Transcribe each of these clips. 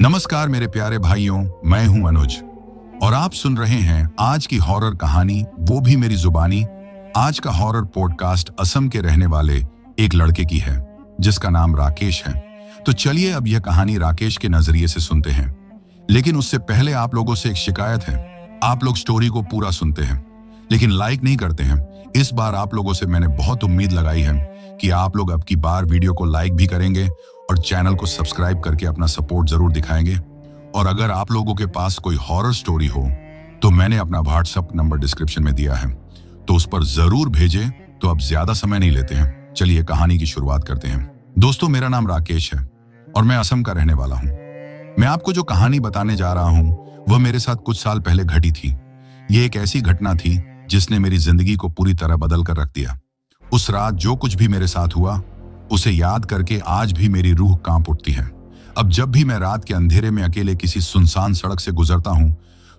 नमस्कार मेरे प्यारे भाइयों, मैं हूं अनुज और आप सुन रहे हैं आज की हॉरर कहानी, वो भी मेरी जुबानी। आज का हॉरर पॉडकास्ट असम के रहने वाले एक लड़के की है जिसका नाम राकेश है। तो चलिए अब यह कहानी राकेश के नजरिए से सुनते हैं। लेकिन उससे पहले आप लोगों से एक शिकायत है। आप लोग स्टोरी को पूरा सुनते हैं लेकिन लाइक नहीं करते हैं। इस बार आप लोगों से मैंने बहुत उम्मीद लगाई है कि आप लोग अब की बार वीडियो को लाइक भी करेंगे और चैनल को सब्सक्राइब करके अपना सपोर्ट जरूर दिखाएंगे। और अगर आप लोगों के पास कोई हॉरर स्टोरी हो तो मैंने अपना व्हाट्सएप नंबर डिस्क्रिप्शन में दिया है, तो उस पर जरूर भेजें। तो अब ज्यादा समय नहीं लेते हैं, चलिए कहानी की शुरुआत करते हैं। दोस्तों, मेरा नाम राकेश है और मैं असम का रहने वाला हूँ। मैं आपको जो कहानी बताने जा रहा हूँ वह मेरे साथ कुछ साल पहले घटी थी। ये एक ऐसी घटना थी जिसने मेरी जिंदगी को पूरी तरह बदल कर रख दिया। उस रात जो कुछ भी मेरे साथ हुआ उसे याद करके आज भी मेरी रूह कांप उठती है। अब जब भी मैं रात के अंधेरे में अकेले किसी सुनसान सड़क से गुजरता हूं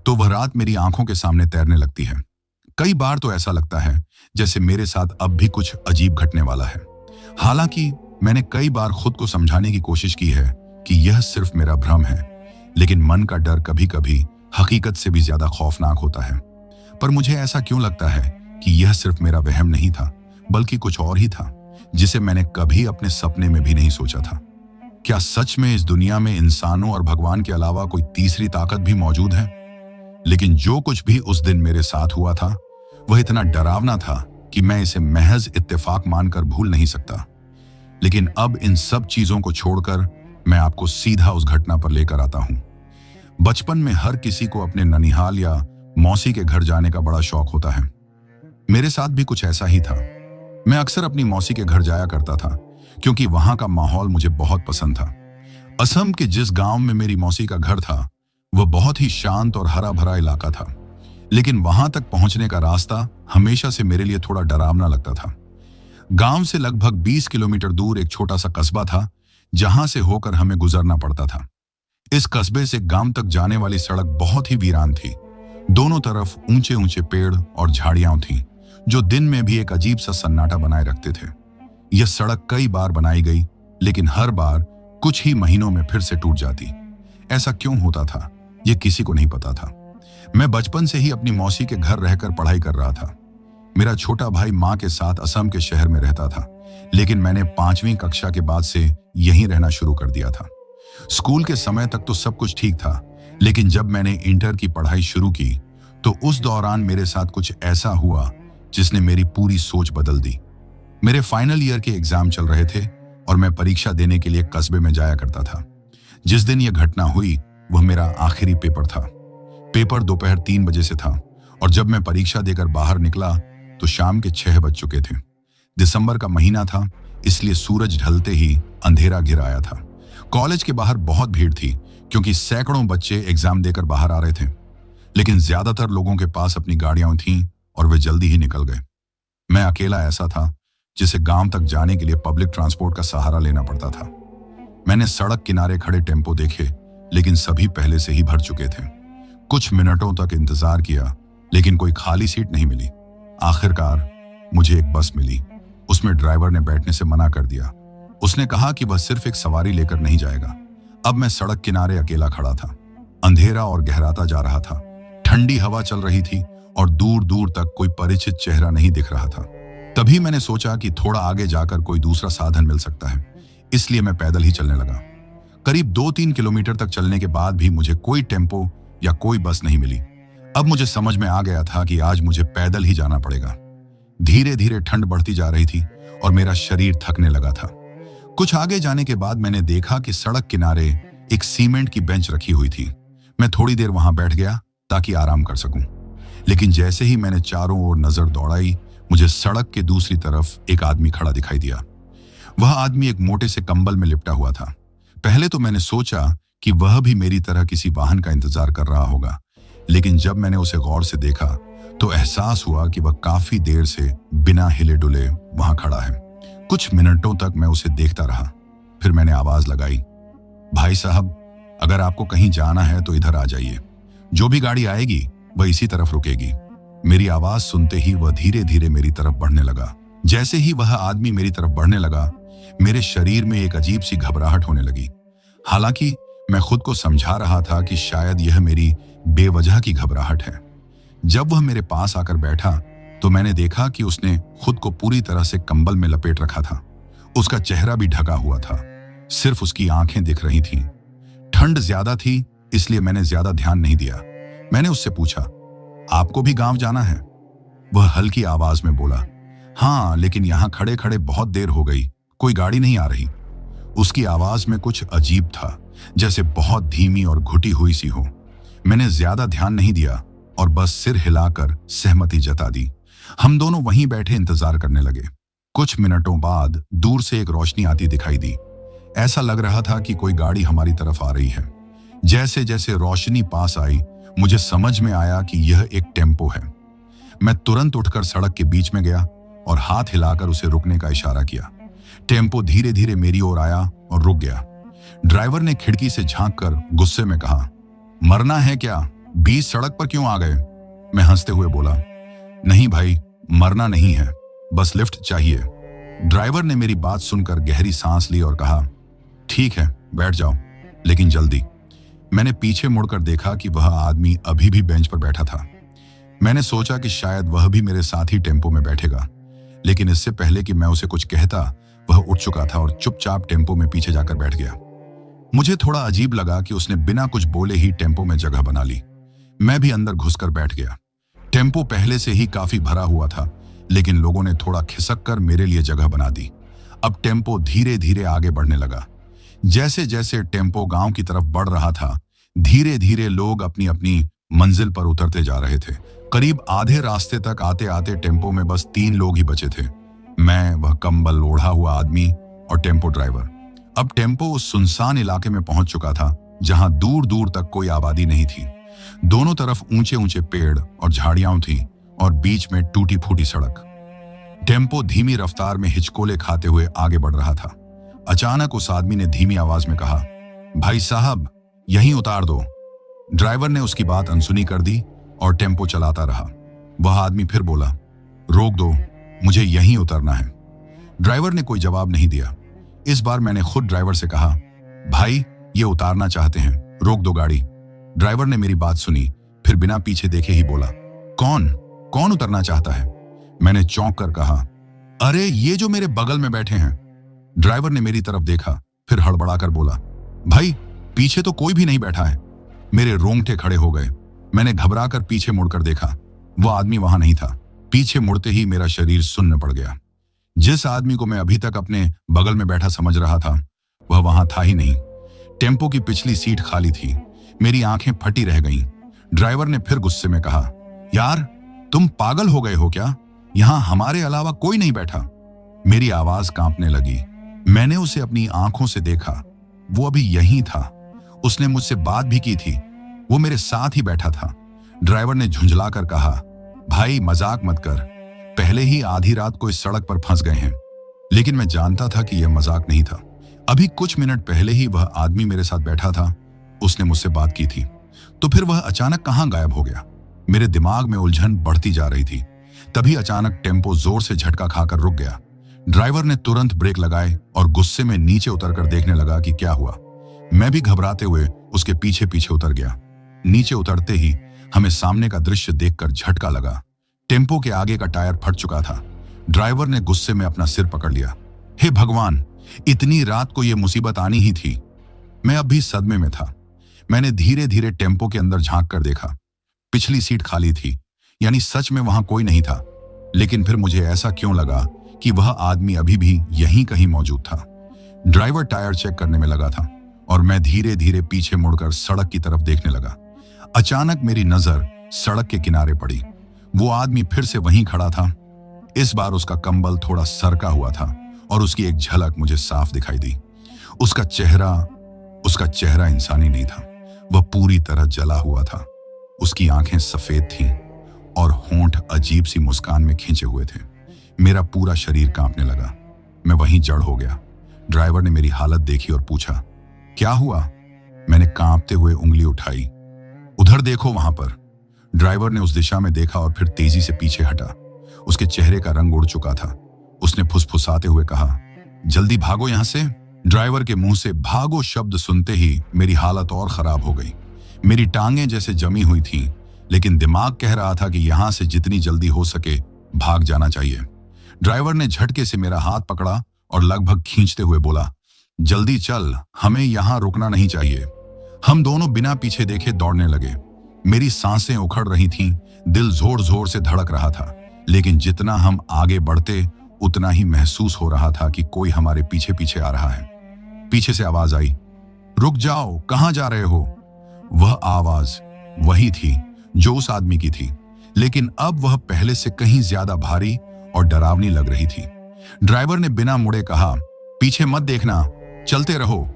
तो वह रात मेरी आंखों के सामने तैरने लगती है। कई बार तो ऐसा लगता है जैसे मेरे साथ अब भी कुछ अजीब घटने वाला है। हालांकि मैंने कई बार खुद को समझाने की कोशिश की है कि यह सिर्फ मेरा भ्रम है, लेकिन मन का डर कभी कभी हकीकत से भी ज्यादा खौफनाक होता है। पर मुझे ऐसा क्यों लगता है कि यह सिर्फ मेरा वहम नहीं था, बल्कि कुछ और ही था जिसे मैंने कभी अपने सपने में भी नहीं सोचा था। क्या सच में इस दुनिया में इंसानों और भगवान के अलावा कोई तीसरी ताकत भी मौजूद है? लेकिन जो कुछ भी उस दिन मेरे साथ हुआ था वह इतना डरावना था कि मैं इसे महज इत्तेफाक मानकर भूल नहीं सकता। लेकिन अब इन सब चीजों को छोड़कर मैं आपको सीधा उस घटना पर लेकर आता हूं। बचपन में हर किसी को अपने ननिहाल या मौसी के घर जाने का बड़ा शौक होता है। मेरे साथ भी कुछ ऐसा ही था। मैं अक्सर अपनी मौसी के घर जाया करता था क्योंकि वहां का माहौल मुझे बहुत पसंद था। असम के जिस गांव में मेरी मौसी का घर था वह बहुत ही शांत और हरा भरा इलाका था, लेकिन वहां तक पहुंचने का रास्ता हमेशा से मेरे लिए थोड़ा डरावना लगता था। गांव से लगभग 20 किलोमीटर दूर एक छोटा सा कस्बा था जहां से होकर हमें गुजरना पड़ता था। इस कस्बे से गांव तक जाने वाली सड़क बहुत ही वीरान थी। दोनों तरफ ऊंचे ऊंचे पेड़ और झाड़ियां थीं जो दिन में भी एक अजीब सा सन्नाटा बनाए रखते थे। यह सड़क कई बार बनाई गई, लेकिन हर बार कुछ ही महीनों में फिर से टूट जाती। ऐसा क्यों होता था यह किसी को नहीं पता था। मैं बचपन से ही अपनी मौसी के घर रहकर पढ़ाई कर रहा था। मेरा छोटा भाई माँ के साथ असम के शहर में रहता था, लेकिन मैंने 5वीं कक्षा के बाद से यहीं रहना शुरू कर दिया था। स्कूल के समय तक तो सब कुछ ठीक था, लेकिन जब मैंने इंटर की पढ़ाई शुरू की तो उस दौरान मेरे साथ कुछ ऐसा हुआ जिसने मेरी पूरी सोच बदल दी। मेरे फाइनल ईयर के एग्जाम चल रहे थे और मैं परीक्षा देने के लिए कस्बे में जाया करता था। जिस दिन यह घटना हुई वह मेरा आखिरी पेपर था। पेपर दोपहर 3 बजे से था और जब मैं परीक्षा देकर बाहर निकला तो शाम के 6 बज चुके थे। दिसंबर का महीना था, इसलिए सूरज ढलते ही अंधेरा घिर आया था। कॉलेज के बाहर बहुत भीड़ थी क्योंकि सैकड़ों बच्चे एग्जाम देकर बाहर आ रहे थे, लेकिन ज्यादातर लोगों के पास अपनी गाड़ियां थीं और वे जल्दी ही निकल गए। मैं अकेला ऐसा था जिसे गांव तक जाने के लिए पब्लिक ट्रांसपोर्ट का सहारा लेना पड़ता था। मैंने सड़क किनारे खड़े टेम्पो देखे, लेकिन सभी पहले से ही भर चुके थे। कुछ मिनटों तक इंतजार किया, लेकिन कोई खाली सीट नहीं मिली। आखिरकार मुझे एक बस मिली। उसमें ड्राइवर ने बैठने से मना कर दिया। उसने कहा कि वह सिर्फ एक सवारी लेकर नहीं जाएगा। अब मैं सड़क किनारे अकेला खड़ा था। अंधेरा और गहराता जा रहा था। ठंडी हवा चल रही थी और दूर दूर तक कोई परिचित चेहरा नहीं दिख रहा था। तभी मैंने सोचा कि थोड़ा आगे जाकर कोई दूसरा साधन मिल सकता है, इसलिए मैं पैदल ही चलने लगा। करीब 2-3 किलोमीटर तक चलने के बाद भी मुझे कोई टेम्पो या कोई बस नहीं मिली। अब मुझे समझ में आ गया था कि आज मुझे पैदल ही जाना पड़ेगा। धीरे धीरे ठंड बढ़ती जा रही थी और मेरा शरीर थकने लगा था। कुछ आगे जाने के बाद मैंने देखा कि सड़क किनारे एक सीमेंट की बेंच रखी हुई थी। मैं थोड़ी देर वहां बैठ गया ताकि आराम कर सकूं। लेकिन जैसे ही मैंने चारों ओर नजर दौड़ाई, मुझे सड़क के दूसरी तरफ एक आदमी खड़ा दिखाई दिया। वह आदमी एक मोटे से कंबल में लिपटा हुआ था। पहले तो मैंने सोचा कि वह भी मेरी तरह किसी वाहन का इंतजार कर रहा होगा, लेकिन जब मैंने उसे गौर से देखा तो एहसास हुआ कि वह काफी देर से बिना हिले डुले वहां खड़ा है। कुछ मिनटों तक मैं उसे देखता रहा। फिर मैंने आवाज लगाई, भाई साहब, अगर आपको कहीं जाना है तो इधर आ जाइए। जो भी गाड़ी आएगी वह इसी तरफ रुकेगी। मेरी आवाज सुनते ही वह धीरे धीरे मेरी तरफ बढ़ने लगा। जैसे ही वह आदमी मेरी तरफ बढ़ने लगा, मेरे शरीर में एक अजीब सी घबराहट होने लगी। हालांकि मैं खुद को समझा रहा था कि शायद यह मेरी बेवजह की घबराहट है। जब वह मेरे पास आकर बैठा तो मैंने देखा कि उसने खुद को पूरी तरह से कंबल में लपेट रखा था। उसका चेहरा भी ढका हुआ था, सिर्फ उसकी आंखें दिख रही थीं। ठंड ज्यादा थी, इसलिए मैंने ज्यादा ध्यान नहीं दिया। मैंने उससे पूछा, आपको भी गांव जाना है? वह हल्की आवाज में बोला, हाँ, लेकिन यहां खड़े खड़े बहुत देर हो गई, कोई गाड़ी नहीं आ रही। उसकी आवाज में कुछ अजीब था, जैसे बहुत धीमी और घुटी हुई सी हो। मैंने ज्यादा ध्यान नहीं दिया और बस सिर हिलाकर सहमति जता दी। हम दोनों वहीं बैठे इंतजार करने लगे। कुछ मिनटों बाद दूर से एक रोशनी आती दिखाई दी। ऐसा लग रहा था कि कोई गाड़ी हमारी तरफ आ रही है। जैसे जैसे रोशनी पास आई, मुझे समझ में आया कि यह एक टेम्पो है। मैं तुरंत उठकर सड़क के बीच में गया और हाथ हिलाकर उसे रुकने का इशारा किया। टेम्पो धीरे धीरे मेरी ओर आया और रुक गया। ड्राइवर ने खिड़की से झांककर गुस्से में कहा, मरना है क्या? बीच सड़क पर क्यों आ गए? मैं हंसते हुए बोला, नहीं भाई, मरना नहीं है, बस लिफ्ट चाहिए। ड्राइवर ने मेरी बात सुनकर गहरी सांस ली और कहा, ठीक है, बैठ जाओ, लेकिन जल्दी। मैंने पीछे मुड़कर देखा कि वह आदमी अभी भी बेंच पर बैठा था। मैंने सोचा कि शायद वह भी मेरे साथ ही टेम्पो में बैठेगा, लेकिन इससे पहले कि मैं उसे कुछ कहता, वह उठ चुका था और चुपचाप टेम्पो में पीछे जाकर बैठ गया। मुझे थोड़ा अजीब लगा कि उसने बिना कुछ बोले ही टेम्पो में जगह बना ली। मैं भी अंदर घुसकर बैठ गया। टेम्पो पहले से ही काफी भरा हुआ था, लेकिन लोगों ने थोड़ा खिसक कर मेरे लिए जगह बना दी। अब टेम्पो धीरे धीरे आगे बढ़ने लगा। जैसे जैसे टेम्पो गांव की तरफ बढ़ रहा था, धीरे धीरे लोग अपनी अपनी मंजिल पर उतरते जा रहे थे। करीब आधे रास्ते तक आते आते टेम्पो में बस 3 लोग ही बचे थे, मैं, वह कंबल ओढ़ा हुआ आदमी और टेम्पो ड्राइवर। अब टेम्पो उस सुनसान इलाके में पहुंच चुका था जहां दूर दूर तक कोई आबादी नहीं थी। दोनों तरफ ऊंचे ऊंचे पेड़ और झाड़ियां थीं और बीच में टूटी फूटी सड़क। टेम्पो धीमी रफ्तार में हिचकोले खाते हुए आगे बढ़ रहा था। अचानक उस आदमी ने धीमी आवाज में कहा, भाई साहब, यहीं उतार दो। ड्राइवर ने उसकी बात अनसुनी कर दी और टेम्पो चलाता रहा। वह आदमी फिर बोला, रोक दो, मुझे यहीं उतरना है। ड्राइवर ने कोई जवाब नहीं दिया। इस बार मैंने खुद ड्राइवर से कहा, भाई, ये उतारना चाहते हैं, रोक दो गाड़ी। ड्राइवर ने मेरी बात सुनी, फिर बिना पीछे देखे ही बोला, कौन कौन उतरना चाहता है? मैंने चौंक कर कहा, अरे ये जो मेरे बगल में बैठे हैं। ड्राइवर ने मेरी तरफ देखा, फिर हड़बड़ाकर बोला, भाई, पीछे तो कोई भी नहीं बैठा है। मेरे रोंगटे खड़े हो गए। मैंने घबराकर पीछे मुड़कर देखा, वह आदमी वहां नहीं था। पीछे मुड़ते ही मेरा शरीर सुन्न पड़ गया। जिस आदमी को मैं अभी तक अपने बगल में बैठा समझ रहा था, वह वहां था ही नहीं। टेम्पो की पिछली सीट खाली थी। मेरी आंखें फटी रह गईं। ड्राइवर ने फिर गुस्से में कहा, यार, तुम पागल हो गए हो क्या? यहां हमारे अलावा कोई नहीं बैठा। मेरी आवाज कांपने लगी। मैंने उसे अपनी आंखों से देखा। वो अभी यहीं था। उसने मुझसे बात भी की थी। वो मेरे साथ ही बैठा था। ड्राइवर ने झुंझलाकर कहा, भाई, मजाक मत कर, पहले ही आधी रात को इस सड़क पर फंस गए हैं। लेकिन मैं जानता था कि यह मजाक नहीं था। अभी कुछ मिनट पहले ही वह आदमी मेरे साथ बैठा था, उसने मुझसे बात की थी। तो फिर वह अचानक कहां गायब हो गया? मेरे दिमाग में उलझन बढ़ती जा रही थी। तभी अचानक टेम्पो जोर से झटका खाकर रुक गया। ड्राइवर ने तुरंत ब्रेक लगाए और गुस्से में नीचे उतरकर देखने लगा कि क्या हुआ। मैं भी घबराते हुए उसके पीछे पीछे उतर गया। नीचे उतरते ही हमें सामने का दृश्य देखकर झटका लगा। टेम्पो के आगे का टायर फट चुका था। ड्राइवर ने गुस्से में अपना सिर पकड़ लिया। हे भगवान, इतनी रात को यह मुसीबत आनी ही थी। मैं अब भी सदमे में था। मैंने धीरे धीरे टेम्पो के अंदर झांक कर देखा। पिछली सीट खाली थी, यानी सच में वहां कोई नहीं था। लेकिन फिर मुझे ऐसा क्यों लगा कि वह आदमी अभी भी यहीं कहीं मौजूद था। ड्राइवर टायर चेक करने में लगा था और मैं धीरे धीरे पीछे मुड़कर सड़क की तरफ देखने लगा। अचानक मेरी नजर सड़क के किनारे पड़ी। वो आदमी फिर से वहीं खड़ा था। इस बार उसका कंबल थोड़ा सरका हुआ था और उसकी एक झलक मुझे साफ दिखाई दी। उसका चेहरा इंसानी नहीं था। वह पूरी तरह जला हुआ था। उसकी आंखें सफेद थीं और होंठ अजीब सी मुस्कान में खींचे हुए थे। मेरा पूरा शरीर कांपने लगा। मैं वहीं जड़ हो गया। ड्राइवर ने मेरी हालत देखी और पूछा, क्या हुआ? मैंने कांपते हुए उंगली उठाई। उधर देखो, वहां पर। ड्राइवर ने उस दिशा में देखा और फिर तेजी से पीछे हटा। उसके चेहरे का रंग उड़ चुका था। उसने फुसफुसाते हुए कहा, जल्दी भागो यहां से, ड्राइवर के मुंह से भागो शब्द सुनते ही मेरी हालत और खराब हो गई। मेरी टांगें जैसे जमी हुई थीं, लेकिन दिमाग कह रहा था कि यहां से जितनी जल्दी हो सके भाग जाना चाहिए। ड्राइवर ने झटके से मेरा हाथ पकड़ा और लगभग खींचते हुए बोला, जल्दी चल, हमें यहां रुकना नहीं चाहिए। हम दोनों बिना पीछे देखे दौड़ने लगे। मेरी सांसें उखड़ रही थीं, दिल जोर जोर से धड़क रहा था, लेकिन जितना हम आगे बढ़ते उतना ही महसूस हो रहा था कि कोई हमारे पीछे पीछे आ रहा है। पीछे से आवाज आई, रुक जाओ, कहां जा रहे हो? वह आवाज वही थी जो उस आदमी की थी, लेकिन अब वह पहले से कहीं ज्यादा भारी और डरावनी लग रही थी। ड्राइवर ने बिना मुड़े कहा, पीछे मत देखना, चलते रहो।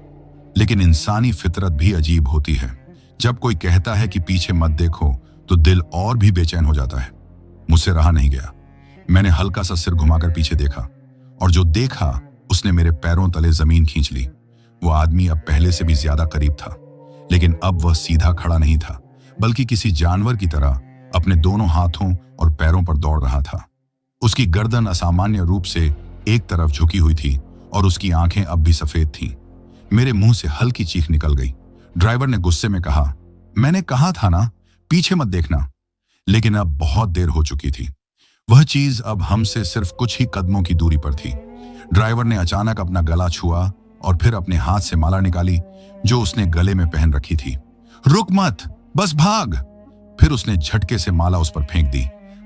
लेकिन इंसानी फितरत भी अजीब होती है। जब कोई कहता है कि पीछे मत देखो तो दिल और भी बेचैन हो जाता है। मुझसे रहा नहीं गया। मैंने हल्का सा सिर घुमाकर पीछे देखा, और जो देखा उसने मेरे पैरों तले जमीन खींच ली। वो आदमी अब पहले से भी ज्यादा करीब था, लेकिन अब वह सीधा खड़ा नहीं था, बल्कि किसी जानवर की तरह अपने दोनों हाथों और पैरों पर दौड़ रहा था। उसकी गर्दन असामान्य रूप से एक तरफ झुकी हुई थी और उसकी आंखें अब भी सफेद थीं। मेरे मुंह से हल्की चीख निकल गई। ड्राइवर ने गुस्से में कहा, मैंने कहा था ना, पीछे मत देखना। लेकिन अब बहुत देर हो चुकी थी। वह चीज अब हमसे सिर्फ कुछ ही कदमों की दूरी पर थी। ड्राइवर ने अचानक अपना गला छुआ और फिर अपने हाथ से माला निकाली जो उसने गले में पहन रखी थी। रुक मत, बस भाग। फिर उसने झटके से माला उस पर फेंक दी।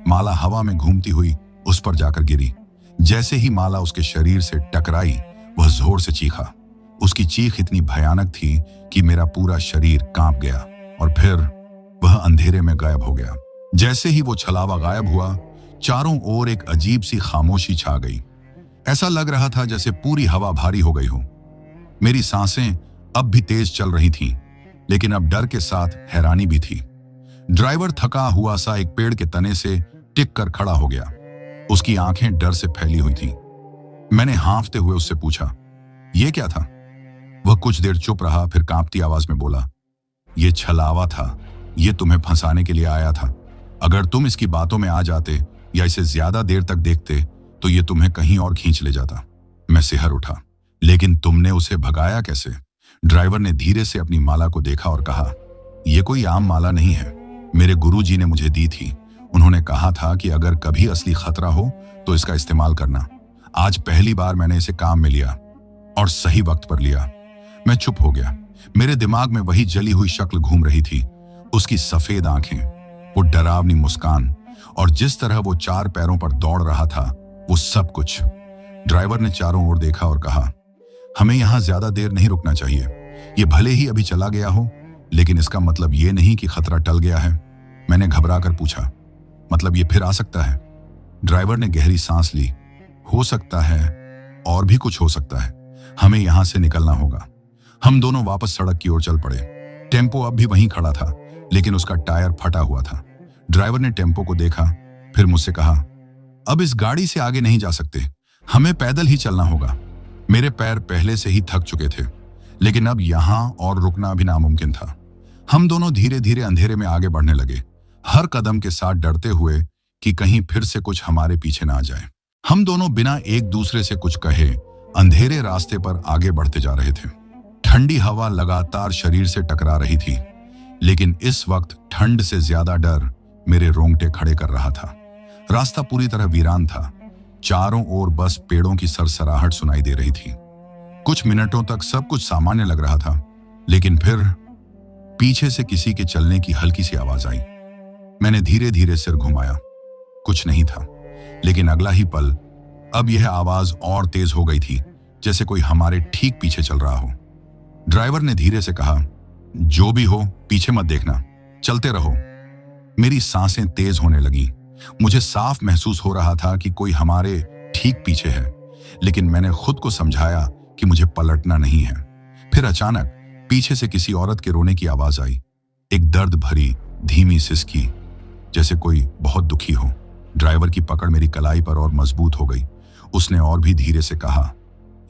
माला हवा में घूमती हुई उस पर जाकर गिरी। जैसे ही माला उसके शरीर से टकराई, वह जोर से चीखा। उसकी चीख इतनी भयानक थी कि मेरा पूरा शरीर कांप गया, और फिर वह अंधेरे में गायब हो गया। जैसे ही वो छलावा गायब हुआ, चारों ओर एक अजीब सी खामोशी छा गई। ऐसा लग रहा था जैसे पूरी हवा भारी हो गई हो। मेरी सांसें अब भी तेज चल रही थीं, लेकिन अब डर के साथ हैरानी भी थी। ड्राइवर थका हुआ सा एक पेड़ के तने से टिक कर खड़ा हो गया। उसकी आंखें डर से फैली हुई थीं। मैंने हांफते हुए उससे पूछा, यह क्या था? वह कुछ देर चुप रहा, फिर कांपती आवाज में बोला, यह छलावा था, यह तुम्हें फंसाने के लिए आया था। अगर तुम इसकी बातों में आ जाते या इसे ज्यादा देर तक देखते तो यह तुम्हें कहीं और खींच ले जाता। मैं सिहर उठा, लेकिन तुमने उसे भगाया कैसे? ड्राइवर ने धीरे से अपनी माला को देखा और कहा, यह कोई आम माला नहीं है, मेरे गुरुजी ने मुझे दी थी। उन्होंने कहा था कि अगर कभी असली खतरा हो तो इसका इस्तेमाल करना। आज पहली बार मैंने इसे काम में लिया, और सही वक्त पर लिया। मैं चुप हो गया। मेरे दिमाग में वही जली हुई शक्ल घूम रही थी, उसकी सफेद आंखें, वो डरावनी मुस्कान, और जिस तरह वो चार पैरों पर दौड़ रहा था, वो सब कुछ। ड्राइवर ने चारों ओर देखा और कहा, हमें यहां ज्यादा देर नहीं रुकना चाहिए। ये भले ही अभी चला गया हो, लेकिन इसका मतलब ये नहीं कि खतरा टल गया है। मैंने घबरा कर पूछा, मतलब ये फिर आ सकता है? ड्राइवर ने गहरी सांस ली। हो सकता है, और भी कुछ हो सकता है। हमें यहां से निकलना होगा। हम दोनों वापस सड़क की ओर चल पड़े। टेम्पो अब भी वहीं खड़ा था, लेकिन उसका टायर फटा हुआ था। ड्राइवर ने टेम्पो को देखा, फिर मुझसे कहा, अब इस गाड़ी से आगे नहीं जा सकते, हमें पैदल ही चलना होगा। मेरे पैर पहले से ही थक चुके थे, लेकिन अब यहां और रुकना भी नामुमकिन था। हम दोनों धीरे धीरे अंधेरे में आगे बढ़ने लगे, हर कदम के साथ डरते हुए कि कहीं फिर से कुछ हमारे पीछे ना आ जाए। हम दोनों बिना एक दूसरे से कुछ कहे अंधेरे रास्ते पर आगे बढ़ते जा रहे थे। ठंडी हवा लगातार शरीर से टकरा रही थी, लेकिन इस वक्त ठंड से ज्यादा डर मेरे रोंगटे खड़े कर रहा था। रास्ता पूरी तरह वीरान था। चारों ओर बस पेड़ों की सरसराहट सुनाई दे रही थी। कुछ मिनटों तक सब कुछ सामान्य लग रहा था, लेकिन फिर पीछे से किसी के चलने की हल्की सी आवाज आई। मैंने धीरे धीरे सिर घुमाया। कुछ नहीं था, लेकिन अगला ही पल अब यह आवाज और तेज हो गई थी, जैसे कोई हमारे ठीक पीछे चल रहा हो। ड्राइवर ने धीरे से कहा, जो भी हो पीछे मत देखना, चलते रहो। मेरी सांसें तेज होने लगी। मुझे साफ महसूस हो रहा था कि कोई हमारे ठीक पीछे है, लेकिन मैंने खुद को समझाया कि मुझे पलटना नहीं है। फिर अचानक पीछे से किसी औरत के रोने की आवाज आई, एक दर्द भरी धीमी सिसकी, जैसे कोई बहुत दुखी हो। ड्राइवर की पकड़ मेरी कलाई पर और मजबूत हो गई। उसने और भी धीरे से कहा,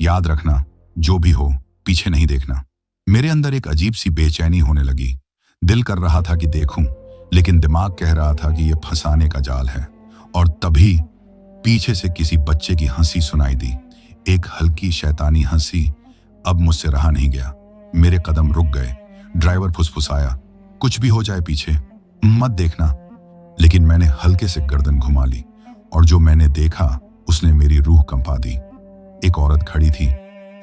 याद रखना, जो भी हो पीछे नहीं देखना। मेरे अंदर एक अजीब सी बेचैनी होने लगी। दिल कर रहा था कि देखूं, लेकिन दिमाग कह रहा था कि यह फंसाने का जाल है। और तभी पीछे से किसी बच्चे की हंसी सुनाई दी, एक हल्की शैतानी हंसी। अब मुझसे रहा नहीं गया। मेरे कदम रुक गए। ड्राइवर फुसफुसाया, कुछ भी हो जाए पीछे मत देखना। लेकिन मैंने हल्के से गर्दन घुमा ली और जो मैंने देखा उसने मेरी रूह कंपा दी। एक औरत खड़ी थी,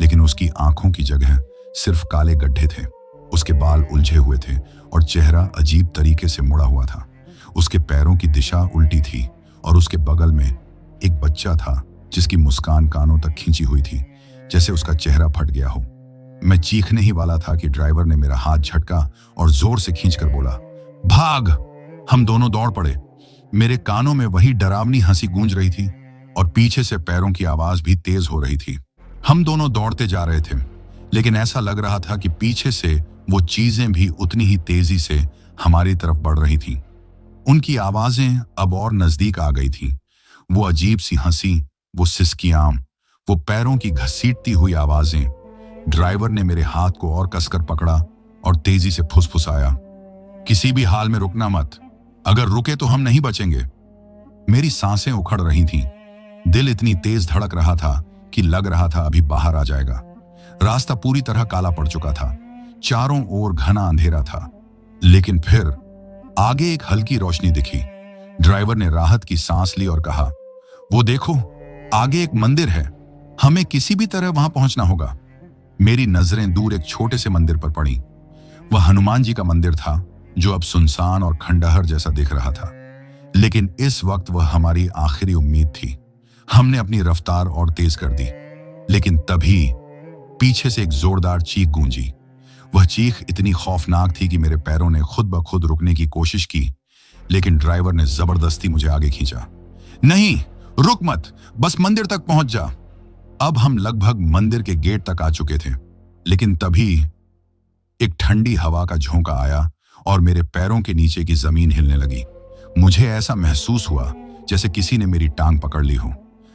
लेकिन उसकी आंखों की जगह सिर्फ काले गड्ढे थे। उसके बाल उलझे हुए थे और चेहरा अजीब तरीके से मुड़ा हुआ था। उसके पैरों की दिशा उल्टी थी और उसके बगल में एक बच्चा था जिसकी मुस्कान कानों तक खींची हुई थी, जैसे उसका चेहरा फट गया हो। मैं चीखने ही वाला था कि ड्राइवर ने मेरा हाथ झटका और जोर से खींचकर बोला, भाग। हम दोनों दौड़ पड़े। मेरे कानों में वही डरावनी हंसी गूंज रही थी और पीछे से पैरों की आवाज भी तेज हो रही थी। हम दोनों दौड़ते जा रहे थे, लेकिन ऐसा लग रहा था कि पीछे से वो चीजें भी उतनी ही तेजी से हमारी तरफ बढ़ रही थीं। उनकी आवाजें अब और नजदीक आ गई थीं। वो अजीब सी हंसी, वो सिसकियां, वो पैरों की घसीटती हुई आवाजें। ड्राइवर ने मेरे हाथ को और कसकर पकड़ा और तेजी से फुसफुसाया, किसी भी हाल में रुकना मत। अगर रुके तो हम नहीं बचेंगे। मेरी सांसें उखड़ रही थीं। दिल इतनी तेज धड़क रहा था कि लग रहा था अभी बाहर आ जाएगा। रास्ता पूरी तरह काला पड़ चुका था। चारों ओर घना अंधेरा था, लेकिन फिर आगे एक हल्की रोशनी दिखी। ड्राइवर ने राहत की सांस ली और कहा, वो देखो, आगे एक मंदिर है। हमें किसी भी तरह वहां पहुंचना होगा। मेरी नजरें दूर एक छोटे से मंदिर पर पड़ी। वह हनुमान जी का मंदिर था, जो अब सुनसान और खंडहर जैसा दिख रहा था। लेकिन इस वक्त वह हमारी आखिरी उम्मीद थी। हमने अपनी रफ्तार और तेज कर दी, लेकिन तभी पीछे से एक जोरदार चीख गूंजी। वह चीख इतनी खौफनाक थी कि मेरे पैरों ने खुद ब खुद रुकने की कोशिश की, लेकिन ड्राइवर ने जबरदस्ती मुझे आगे खींचा। नहीं, रुक मत, बस मंदिर तक पहुंच जा। अब हम लगभग मंदिर के गेट तक आ चुके थे, लेकिन तभी एक ठंडी हवा का झोंका आया और मेरे पैरों के नीचे की जमीन हिलने लगी। मुझे ऐसा महसूस हुआ जैसे किसी ने मेरी टांग पकड़ ली हो।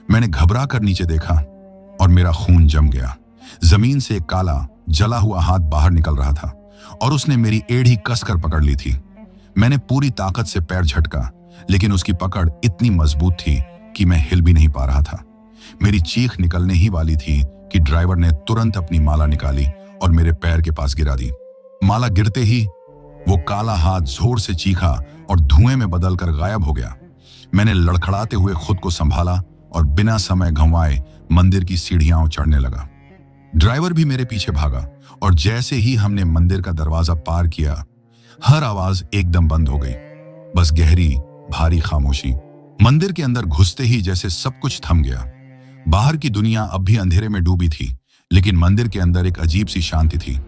मैंने घबरा कर नीचे देखा और मेरा खून जम गया। जमीन से एक काला जला हुआ हाथ बाहर निकल रहा था और उसने मेरी एड़ी कसकर पकड़ ली थी। मैंने पूरी ताकत से पैर झटका, लेकिन उसकी पकड़ इतनी मजबूत थी कि मैं हिल भी नहीं पा रहा था। मेरी चीख निकलने ही वाली थी कि ड्राइवर ने तुरंत अपनी माला निकाली और मेरे पैर के पास गिरा दी। माला गिरते ही वो काला हाथ जोर से चीखा और धुएं में बदलकर गायब हो गया। मैंने लड़खड़ाते हुए खुद को संभाला और बिना समय गंवाए मंदिर की सीढ़ियां चढ़ने लगा। ड्राइवर भी मेरे पीछे भागा और जैसे ही हमने मंदिर का दरवाजा पार किया, हर आवाज एकदम बंद हो गई। बस गहरी भारी खामोशी। मंदिर के अंदर घुसते ही जैसे सब कुछ थम गया। बाहर की दुनिया अब भी अंधेरे में डूबी थी, लेकिन मंदिर के अंदर एक अजीब सी शांति थी।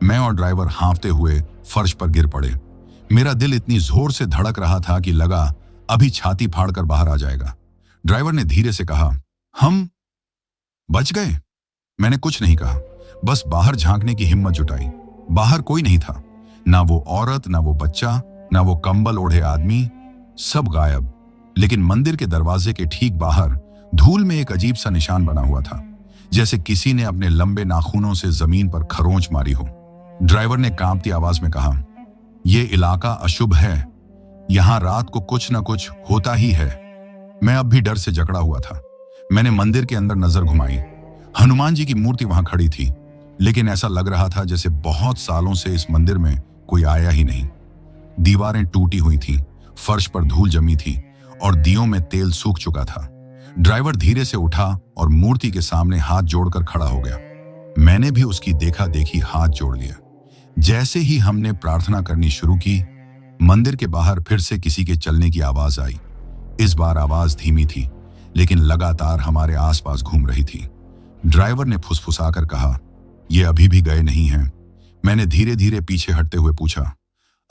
मैं और ड्राइवर हांफते हुए फर्श पर गिर पड़े। मेरा दिल इतनी जोर से धड़क रहा था कि लगा अभी छाती फाड़कर बाहर आ जाएगा। ड्राइवर ने धीरे से कहा, हम बच गए। मैंने कुछ नहीं कहा, बस बाहर झांकने की हिम्मत जुटाई। बाहर कोई नहीं था, ना वो औरत, ना वो बच्चा, ना वो कंबल ओढ़े आदमी, सब गायब। लेकिन मंदिर के दरवाजे के ठीक बाहर धूल में एक अजीब सा निशान बना हुआ था, जैसे किसी ने अपने लंबे नाखूनों से जमीन पर खरोंच मारी हो। ड्राइवर ने कांपती आवाज में कहा, यह इलाका अशुभ है, यहां रात को कुछ न कुछ होता ही है। मैं अब भी डर से जकड़ा हुआ था। मैंने मंदिर के अंदर नजर घुमाई। हनुमान जी की मूर्ति वहां खड़ी थी, लेकिन ऐसा लग रहा था जैसे बहुत सालों से इस मंदिर में कोई आया ही नहीं। दीवारें टूटी हुई थीं, फर्श पर धूल जमी थी और दियों में तेल सूख चुका था। ड्राइवर धीरे से उठा और मूर्ति के सामने हाथ जोड़कर खड़ा हो गया। मैंने भी उसकी देखा देखी हाथ जोड़ लिया। जैसे ही हमने प्रार्थना करनी शुरू की, मंदिर के बाहर फिर से किसी के चलने की आवाज आई। इस बार आवाज धीमी थी, लेकिन लगातार हमारे आसपास घूम रही थी। ड्राइवर ने फुसफुसाकर कहा, ये अभी भी गए नहीं हैं। मैंने धीरे धीरे पीछे हटते हुए पूछा,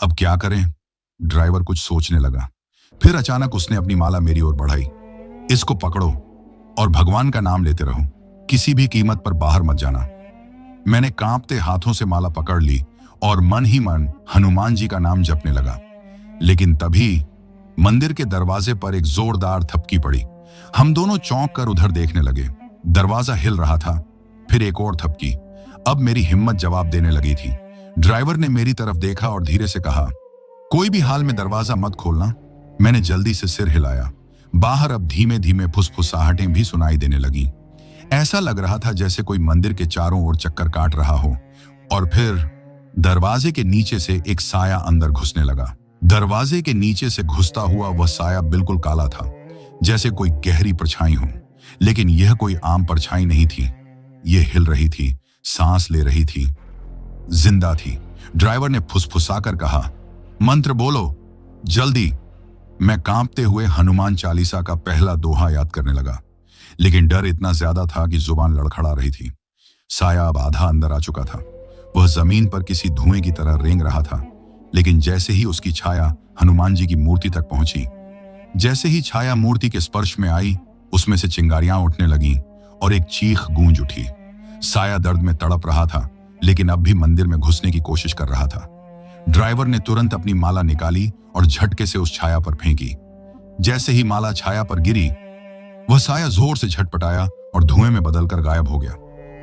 अब क्या करें? ड्राइवर कुछ सोचने लगा। फिर अचानक उसने अपनी माला मेरी ओर बढ़ाई। इसको पकड़ो और भगवान का नाम लेते रहो, किसी भी कीमत पर बाहर मत जाना। मैंने कांपते हाथों से माला पकड़ ली और मन ही मन हनुमान जी का नाम जपने लगा। लेकिन तभी मंदिर के दरवाजे पर एक जोरदार थपकी पड़ी। हम दोनों चौंक कर उधर देखने लगे। दरवाजा हिल रहा था। फिर एक और थपकी। अब मेरी हिम्मत जवाब देने लगी थी। ड्राइवर ने मेरी तरफ देखा और धीरे से कहा, कोई भी हाल में दरवाजा मत खोलना। मैंने जल्दी से सिर हिलाया। बाहर अब धीमे धीमे फुसफुसाहटें भी सुनाई देने लगी। ऐसा लग रहा था जैसे कोई मंदिर के चारों ओर चक्कर काट रहा हो। और फिर दरवाजे के नीचे से एक साया अंदर घुसने लगा। दरवाजे के नीचे से घुसता हुआ वह साया बिल्कुल काला था, जैसे कोई गहरी परछाई हो। लेकिन यह कोई आम परछाई नहीं थी। यह हिल रही थी, सांस ले रही थी, जिंदा थी। ड्राइवर ने फुसफुसाकर कहा, मंत्र बोलो जल्दी। मैं कांपते हुए हनुमान चालीसा का पहला दोहा याद करने लगा, लेकिन डर इतना ज्यादा था कि जुबान लड़खड़ा रही थी। साया अब आधा अंदर आ चुका था। वह जमीन पर किसी धुएं की तरह रेंग रहा था, लेकिन जैसे ही उसकी छाया हनुमान जी की मूर्ति तक पहुंची, जैसे ही छाया मूर्ति के स्पर्श में आई, उसमें से चिंगारियां उठने लगीं और एक चीख गूंज उठी। साया दर्द में तड़प रहा था, लेकिन अब भी मंदिर में घुसने की कोशिश कर रहा था। ड्राइवर ने तुरंत अपनी माला निकाली और झटके से उस छाया पर फेंकी। जैसे ही माला छाया पर गिरी, वह साया जोर से झटपटाया और धुएं में बदलकर गायब हो गया।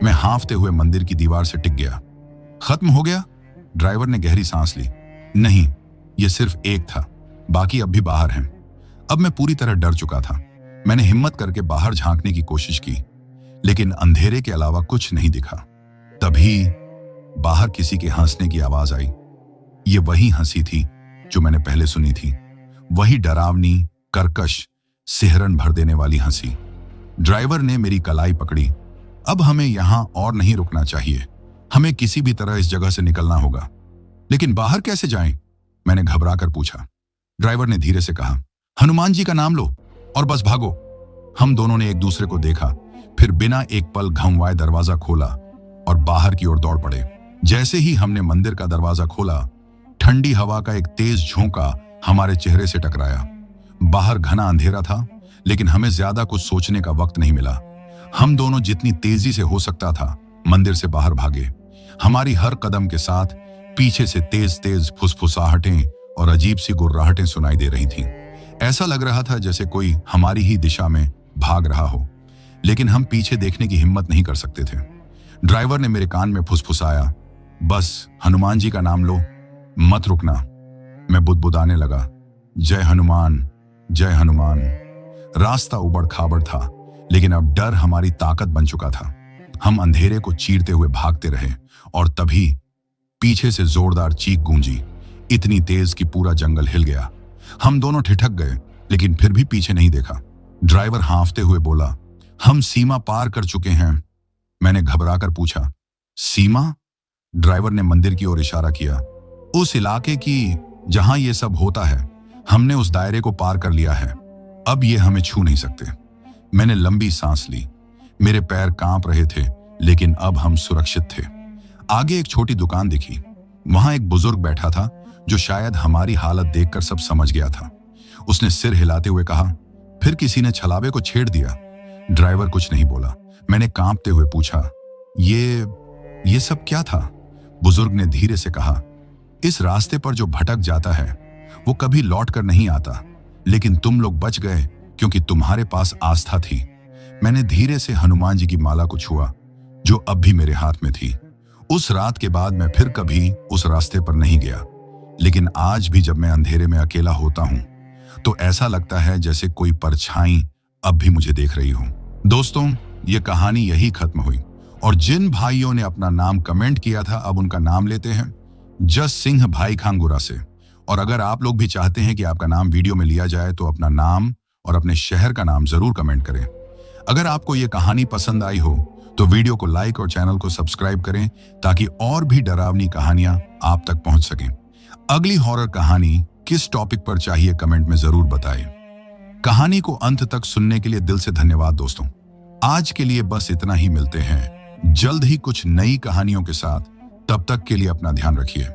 मैं हांफते हुए मंदिर की दीवार से टिक गया। खत्म हो गया? ड्राइवर ने गहरी सांस ली। नहीं, यह सिर्फ एक था, बाकी अब भी बाहर हैं। अब मैं पूरी तरह डर चुका था। मैंने हिम्मत करके बाहर झांकने की कोशिश की, लेकिन अंधेरे के अलावा कुछ नहीं दिखा। तभी बाहर किसी के हंसने की आवाज आई। ये वही हंसी थी जो मैंने पहले सुनी थी, वही डरावनी, कर्कश, सिहरन भर देने वाली हंसी। ड्राइवर ने मेरी कलाई पकड़ी। अब हमें यहां और नहीं रुकना चाहिए, हमें किसी भी तरह इस जगह से निकलना होगा। लेकिन बाहर कैसे जाएं? मैंने घबरा कर पूछा। ड्राइवर ने धीरे से कहा, हनुमान जी का नाम लो और बस भागो। हम दोनों ने एक दूसरे को देखा, फिर बिना एक पल घुमाए दरवाजा खोला और बाहर की ओर दौड़ पड़े। जैसे ही हमने मंदिर का दरवाजा खोला, ठंडी हवा का एक तेज झोंका हमारे चेहरे से टकराया। बाहर घना अंधेरा था, लेकिन हमें ज्यादा कुछ सोचने का वक्त नहीं मिला। हम दोनों जितनी तेजी से हो सकता था मंदिर से बाहर भागे। हमारी हर कदम के साथ पीछे से तेज तेज फुसफुसाहटें और अजीब सी गुर्राहटें सुनाई दे रही थीं। ऐसा लग रहा था जैसे कोई हमारी ही दिशा में भाग रहा हो, लेकिन हम पीछे देखने की हिम्मत नहीं कर सकते थे। ड्राइवर ने मेरे कान में फुसफुसाया, बस हनुमान जी का नाम लो, मत रुकना। मैं बुदबुदाने लगा, जय हनुमान, जय हनुमान। रास्ता उबड़ खाबड़ था, लेकिन अब डर हमारी ताकत बन चुका था। हम अंधेरे को चीरते हुए भागते रहे और तभी पीछे से जोरदार चीख गूंजी, इतनी तेज कि पूरा जंगल हिल गया। हम दोनों ठिठक गए, लेकिन फिर भी पीछे नहीं देखा। ड्राइवर हांफते हुए बोला, हम सीमा पार कर चुके हैं। मैंने घबराकर पूछा, सीमा? ड्राइवर ने मंदिर की ओर इशारा किया। उस इलाके की जहां ये सब होता है, हमने उस दायरे को पार कर लिया है। अब ये हमें छू नहीं सकते। मैंने लंबी सांस ली। मेरे पैर कांप रहे थे, लेकिन अब हम सुरक्षित थे। आगे एक छोटी दुकान दिखी। वहां एक बुजुर्ग बैठा था जो शायद हमारी हालत देखकर सब समझ गया था। उसने सिर हिलाते हुए कहा, फिर किसी ने छलावे को छेड़ दिया। ड्राइवर कुछ नहीं बोला। मैंने कांपते हुए पूछा, ये सब क्या था? बुजुर्ग ने धीरे से कहा, इस रास्ते पर जो भटक जाता है वो कभी लौट कर नहीं आता, लेकिन तुम लोग बच गए क्योंकि तुम्हारे पास आस्था थी। मैंने धीरे से हनुमान जी की माला को छुआ, जो अब भी मेरे हाथ में थी। उस रात के बाद मैं फिर कभी उस रास्ते पर नहीं गया, लेकिन आज भी जब मैं अंधेरे में अकेला होता हूं, तो ऐसा लगता है जैसे कोई परछाई अब भी मुझे देख रही हो। दोस्तों, ये कहानी यही खत्म हुई और जिन भाइयों ने अपना नाम कमेंट किया था, अब उनका नाम लेते हैं, जस सिंह भाई खांगुरा से। और अगर आप लोग भी चाहते हैं कि आपका नाम वीडियो में लिया जाए, तो अपना नाम और अपने शहर का नाम जरूर कमेंट करें। अगर आपको ये कहानी पसंद आई हो तो वीडियो को लाइक और चैनल को सब्सक्राइब करें, ताकि और भी डरावनी कहानियां आप तक पहुंच सकें। अगली हॉरर कहानी किस टॉपिक पर चाहिए कमेंट में जरूर बताएं। कहानी को अंत तक सुनने के लिए दिल से धन्यवाद दोस्तों। आज के लिए बस इतना ही। मिलते हैं जल्द ही कुछ नई कहानियों के साथ। तब तक के लिए अपना ध्यान रखिए।